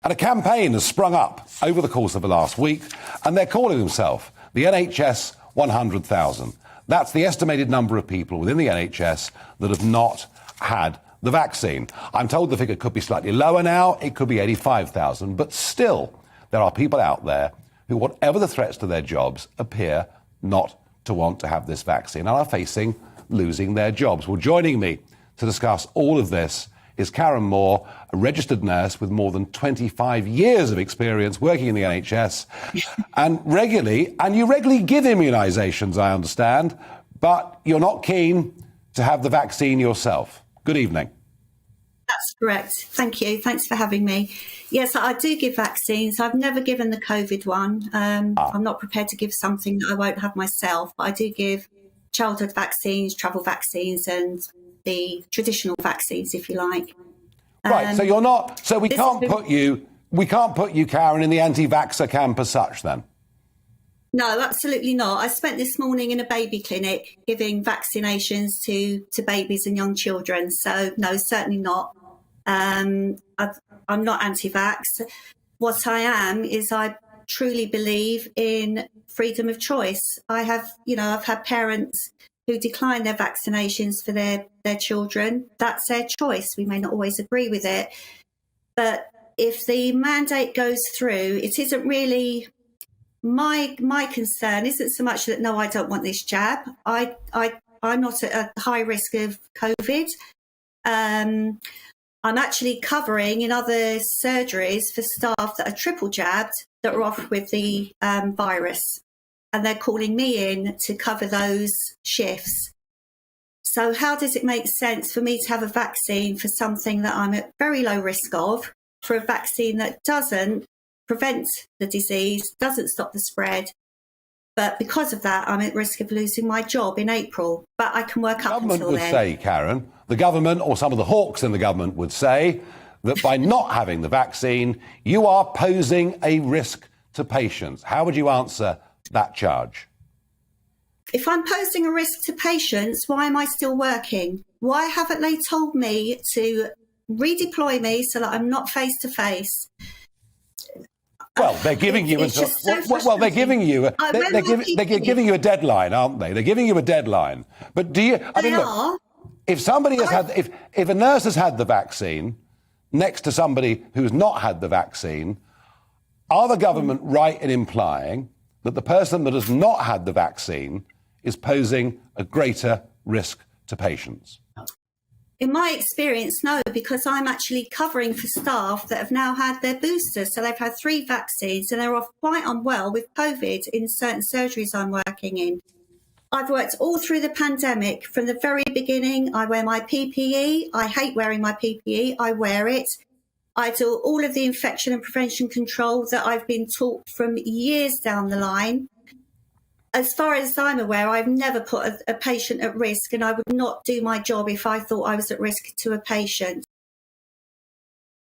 And a campaign has sprung up over the course of the last week, and they're calling themselves the NHS 100,000. That's the estimated number of people within the NHS that have not had the vaccine. I'm told the figure could be slightly lower now. It could be 85,000. But still, there are people out there who, whatever the threats to their jobs, appear not to want to have this vaccine and are facing losing their jobs. Well, joining me to discuss all of this is Karen Moore, a registered nurse with more than 25 years of experience working in the NHS and you regularly give immunisations, I understand, but you're not keen to have the vaccine yourself. Good evening. That's correct. Thank you. Thanks for having me. Yes, I do give vaccines. I've never given the COVID one. I'm not prepared to give something that I won't have myself, but I do give childhood vaccines, travel vaccines and the traditional vaccines, if you like. Right, so you're not, so we can't put you, Karen, in the anti-vaxxer camp as such then? No, absolutely not. I spent this morning in a baby clinic giving vaccinations to babies and young children. So no, certainly not. I'm not anti-vax. What I am is I truly believe in freedom of choice. I've had parents who decline their vaccinations for their children. That's their choice. We may not always agree with it. But if the mandate goes through, it isn't really my concern isn't so much that, no, I don't want this jab. I'm not at a high risk of COVID. I'm actually covering in other surgeries for staff that are triple jabbed that are off with the virus. And they're calling me in to cover those shifts. So how does it make sense for me to have a vaccine for something that I'm at very low risk of, for a vaccine that doesn't prevent the disease, doesn't stop the spread, but because of that, I'm at risk of losing my job in April. But I can work up until then. The government would say, Karen, the government or some of the hawks in the government would say that by not having the vaccine, you are posing a risk to patients. How would you answer that charge? If I'm posing a risk to patients, why am I still working? Why haven't they told me to redeploy me so that I'm not face to face? Well, they're giving you they're giving you a deadline, aren't they? They're giving you a deadline. But do you? I mean, look, if somebody has had, if a nurse has had the vaccine next to somebody who's not had the vaccine, are the government right in implying that the person that has not had the vaccine is posing a greater risk to patients? In my experience, no, because I'm actually covering for staff that have now had their boosters. So they've had 3 vaccines and they're off quite unwell with COVID in certain surgeries I'm working in. I've worked all through the pandemic. From the very beginning, I wear my PPE. I hate wearing my PPE. I wear it. I do all of the infection and prevention control that I've been taught from years down the line. As far as I'm aware, I've never put a patient at risk, and I would not do my job if I thought I was at risk to a patient.